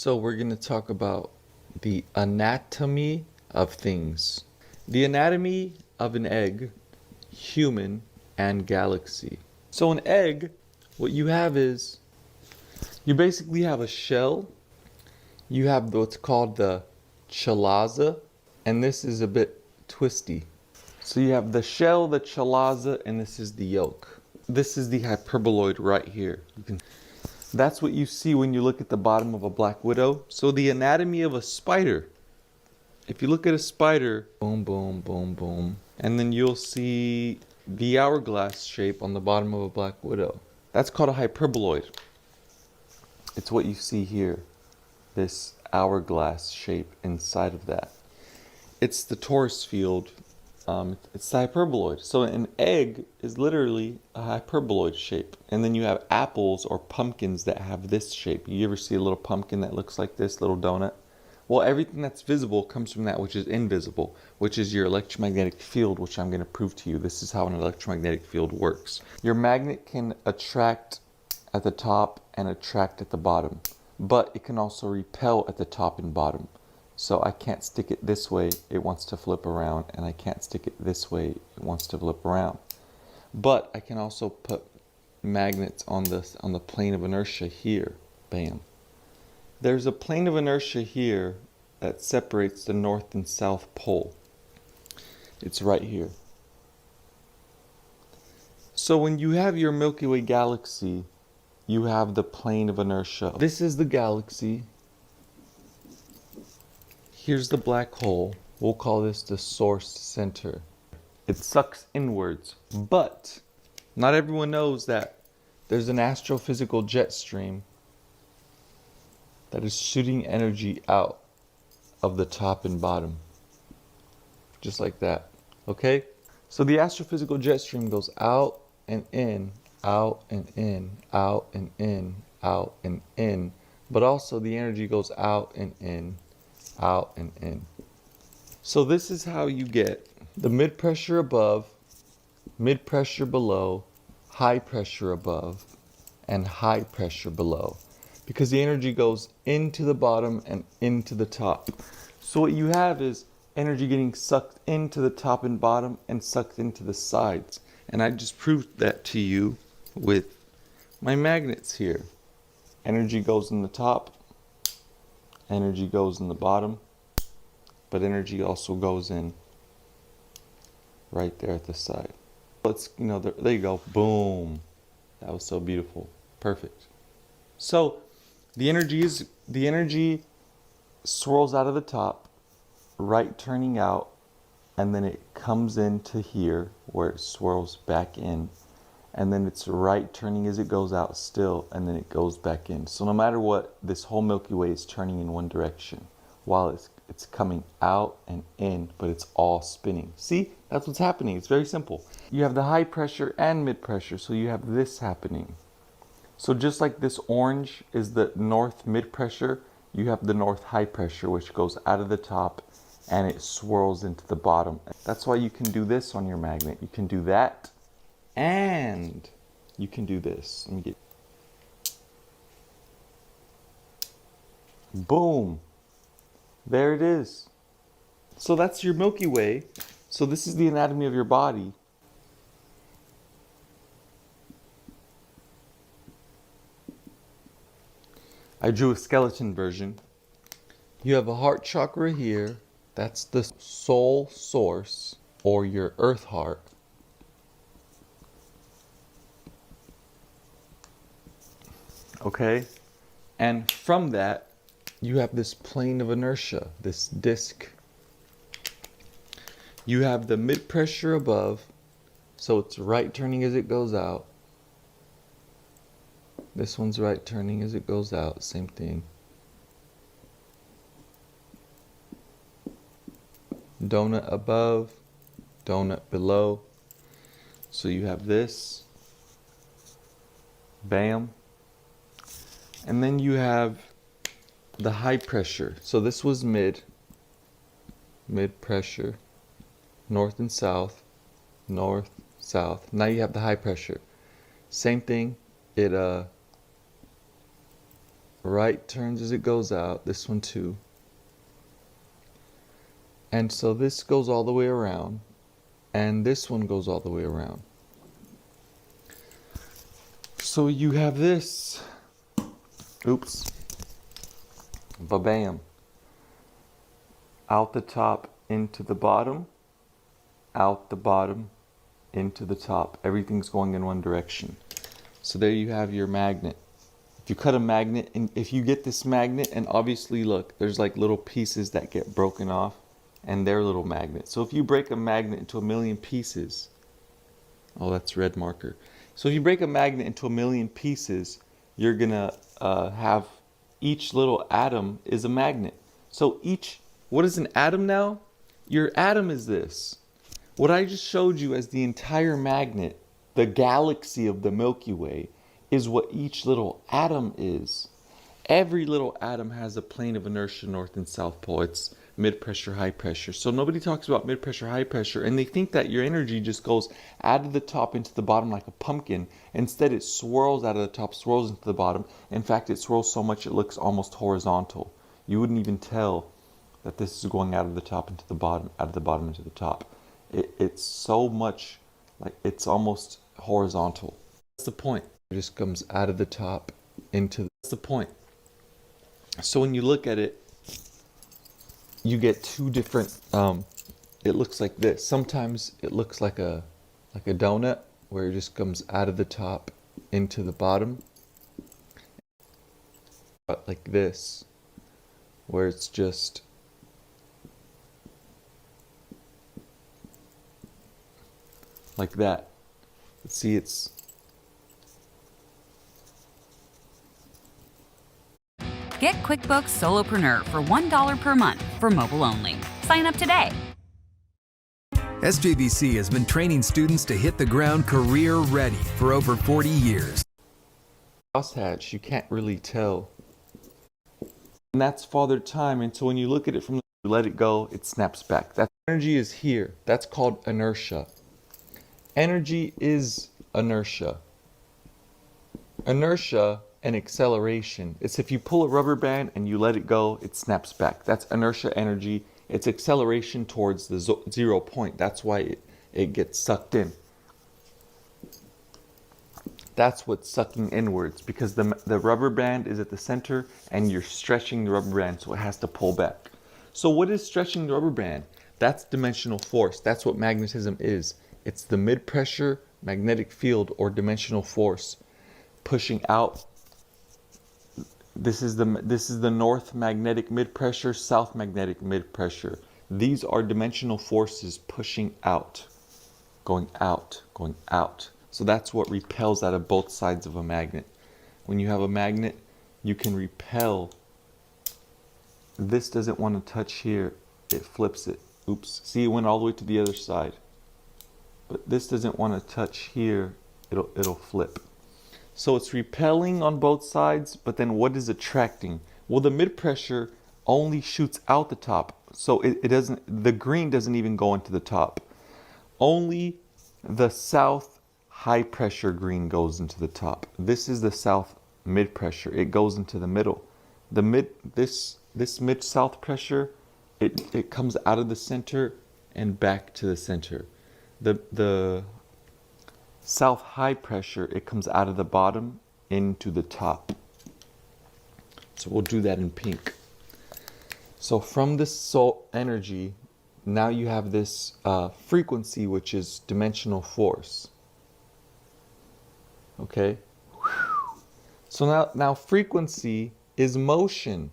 So we're going to talk about the anatomy of things. The anatomy of an egg, human, and galaxy. So an egg, what you have is, you basically have a shell, you have what's called the chalaza, and this is a bit twisty. So you have the shell, the chalaza, and this is the yolk. This is the hyperboloid right here. That's what you see when you look at the bottom of a black widow. So the anatomy of a spider. If you look at a spider, boom, boom, boom, boom, and then you'll see the hourglass shape on the bottom of a black widow. That's called a hyperboloid. It's what you see here, this hourglass shape inside of that. It's the torus field. It's the hyperboloid. So an egg is literally a hyperboloid shape. And then you have apples or pumpkins that have this shape. You ever see a little pumpkin that looks like this, little donut? Well, everything that's visible comes from that which is invisible, which is your electromagnetic field, which I'm going to prove to you. This is how an electromagnetic field works. Your magnet can attract at the top and attract at the bottom, but it can also repel at the top and bottom. So I can't stick it this way, it wants to flip around, and I can't stick it this way, it wants to flip around. But I can also put magnets on the plane of inertia here. Bam. There's a plane of inertia here that separates the north and south pole. It's right here. So when you have your Milky Way galaxy, you have the plane of inertia. This is the galaxy. Here's the black hole. We'll call this the source center. It sucks inwards, but not everyone knows that there's an astrophysical jet stream that is shooting energy out of the top and bottom. Just like that. Okay? So the astrophysical jet stream goes out and in, out and in, out and in, out and in. But also the energy goes out and in, out and in. So this is how you get the mid pressure above, mid pressure below, high pressure above, and high pressure below. Because the energy goes into the bottom and into the top. So what you have is energy getting sucked into the top and bottom and sucked into the sides. And I just proved that to you with my magnets here. Energy goes in the top, energy goes in the bottom, but energy also goes in right there at the side. Let's, there you go, boom. That was so beautiful, perfect. So the energy swirls out of the top, right turning out, and then it comes into here where it swirls back in, and then it's right turning as it goes out still, and then it goes back in. So no matter what, this whole Milky Way is turning in one direction while it's coming out and in, but it's all spinning. See, that's what's happening. It's very simple. You have the high pressure and mid pressure, so you have this happening. So just like this orange is the north mid pressure, you have the north high pressure, which goes out of the top and it swirls into the bottom. That's why you can do this on your magnet. You can do that and you can do this. Let me get. Boom. There it is. So that's your Milky Way. So this is the anatomy of your body. I drew a skeleton version. You have a heart chakra here. That's the soul source, or your earth heart. Okay? And from that, you have this plane of inertia, this disc. You have the mid pressure above, so it's right turning as it goes out. This one's right turning as it goes out, same thing. Donut above, donut below. So you have this, bam. And then you have the high pressure. So this was mid pressure, north and south, north, south. Now you have the high pressure. Same thing, it Right turns as it goes out. This one too. And so this goes all the way around. And this one goes all the way around. So you have this. Oops. Ba-bam. Out the top into the bottom. Out the bottom into the top. Everything's going in one direction. So there you have your magnet. If you cut a magnet, and if you get this magnet, and obviously look, there's like little pieces that get broken off, and they're little magnets. So if you break a magnet into 1,000,000 pieces, oh, that's red marker. So if you break a magnet into 1,000,000 pieces, you're gonna have each little atom is a magnet. So what is an atom now? Your atom is this. What I just showed you as the entire magnet, the galaxy of the Milky Way, is what each little atom is. Every little atom has a plane of inertia, north and south pole. It's mid-pressure, high pressure. So nobody talks about mid-pressure, high pressure, and they think that your energy just goes out of the top into the bottom like a pumpkin. Instead, it swirls out of the top, swirls into the bottom. In fact, it swirls so much it looks almost horizontal. You wouldn't even tell that this is going out of the top into the bottom, out of the bottom into the top. It's so much like it's almost horizontal. That's the point. It just comes out of the top into that's the point. So when you look at it, you get two different it looks like this. Sometimes it looks like a donut where it just comes out of the top into the bottom. But like this, where it's just like that. See, it's Get QuickBooks Solopreneur for $1 per month for mobile only. Sign up today. SJVC has been training students to hit the ground career ready for over 40 years. crosshatch, you can't really tell. And that's Father Time. And so when you look at it from you let it go, it snaps back. That energy is here. That's called inertia. Energy is inertia. Inertia and acceleration. It's if you pull a rubber band and you let it go, it snaps back. That's inertia energy. It's acceleration towards the 0 point. That's why it gets sucked in. That's what's sucking inwards, because the rubber band is at the center and you're stretching the rubber band, so it has to pull back. So what is stretching the rubber band? That's dimensional force. That's what magnetism is. It's the mid-pressure magnetic field or dimensional force pushing out. This is the north magnetic mid-pressure, south magnetic mid-pressure. These are dimensional forces pushing out, going out, going out. So that's what repels out of both sides of a magnet. When you have a magnet, you can repel. This doesn't want to touch here. It flips it. Oops. See, it went all the way to the other side. But this doesn't want to touch here. It'll flip. So it's repelling on both sides, but then what is attracting? Well, the mid-pressure only shoots out the top. So it doesn't, the green doesn't even go into the top. Only the south high pressure green goes into the top. This is the south mid pressure. It goes into the middle. This mid south pressure, it comes out of the center and back to the center. The south high pressure, it comes out of the bottom into the top. So we'll do that in pink. So from this energy, now you have this frequency, which is dimensional force. Okay? So now frequency is motion.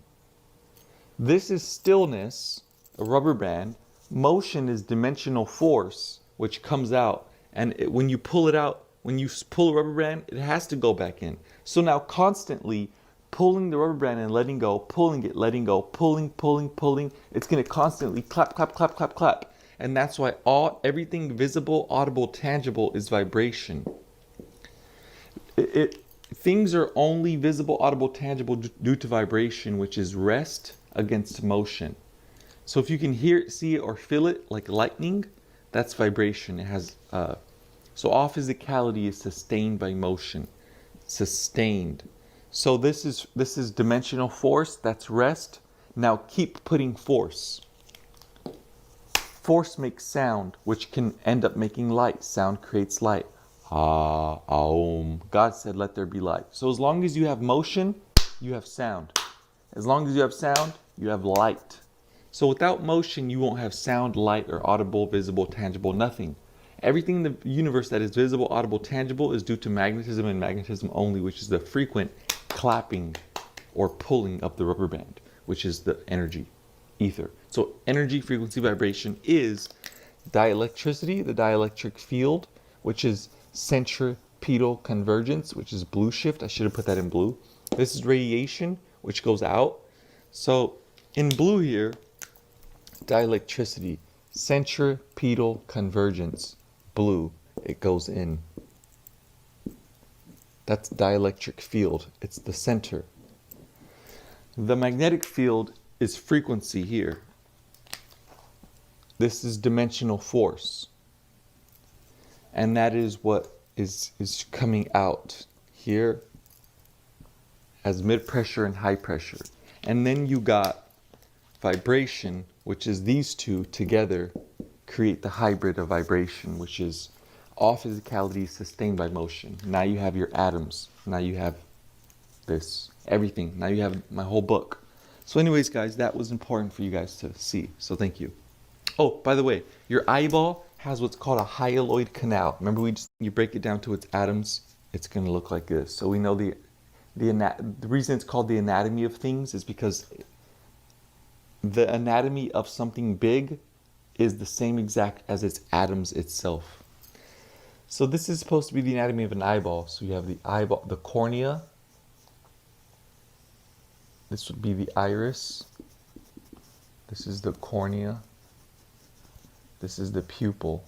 This is stillness, a rubber band. Motion is dimensional force, which comes out. And when you pull it out, when you pull a rubber band, it has to go back in. So now constantly pulling the rubber band and letting go, pulling it, letting go, pulling, pulling, pulling, it's going to constantly clap, clap, clap, clap, clap. And that's why everything visible, audible, tangible is vibration. Things are only visible, audible, tangible due to vibration, which is rest against motion. So if you can hear it, see it, or feel it, like lightning, that's vibration. It has so all physicality is sustained by motion. Sustained. So this is dimensional force, that's rest. Now keep putting force. Force makes sound, which can end up making light. Sound creates light. Ah, aum. God said, let there be light. So as long as you have motion, you have sound. As long as you have sound, you have light. So without motion, you won't have sound, light, or audible, visible, tangible, nothing. Everything in the universe that is visible, audible, tangible is due to magnetism and magnetism only, which is the frequent clapping or pulling of the rubber band, which is the energy, ether. So energy, frequency, vibration is dielectricity, the dielectric field, which is centripetal convergence, which is blue shift. I should have put that in blue. This is radiation, which goes out. So in blue here, dielectricity, centripetal convergence, blue, it goes in. That's dielectric field. It's the center. The magnetic field is frequency here. This is dimensional force. And that is what is coming out here as mid pressure and high pressure. And then you got vibration, which is these two together create the hybrid of vibration, which is all physicality sustained by motion. Now you have your atoms. Now you have this, everything. Now you have my whole book. So anyways, guys, that was important for you guys to see. So thank you. Oh, by the way, your eyeball has what's called a hyaloid canal. Remember, you break it down to its atoms, it's going to look like this. So we know the reason it's called the anatomy of things is because the anatomy of something big is the same exact as its atoms itself. So this is supposed to be the anatomy of an eyeball. So you have the eyeball, the cornea. This would be the iris. This is the cornea. This is the pupil.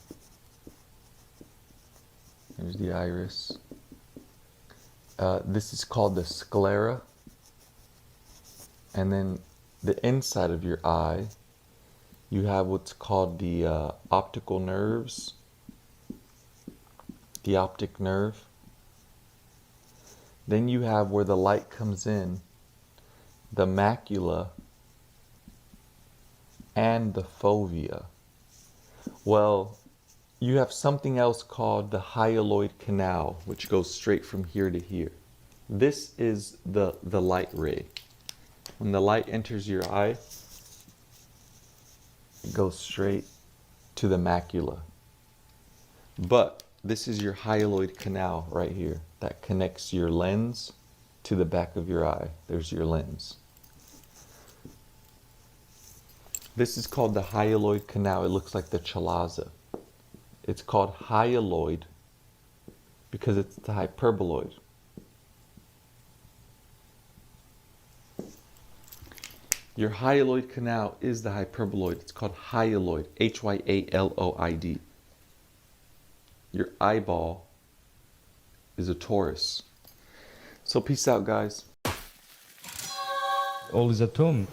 There's the iris. This is called the sclera. And then the inside of your eye, you have what's called the optical nerves. The optic nerve. Then you have where the light comes in, the macula and the fovea. Well, you have something else called the hyaloid canal, which goes straight from here to here. This is the light ray. When the light enters your eye, it goes straight to the macula. But this is your hyaloid canal right here that connects your lens to the back of your eye. There's your lens. This is called the hyaloid canal. It looks like the chalaza. It's called hyaloid because it's the hyperboloid. Your hyaloid canal is the hyperboloid. It's called hyaloid, Hyaloid. Your eyeball is a torus. So peace out, guys. All is atoms.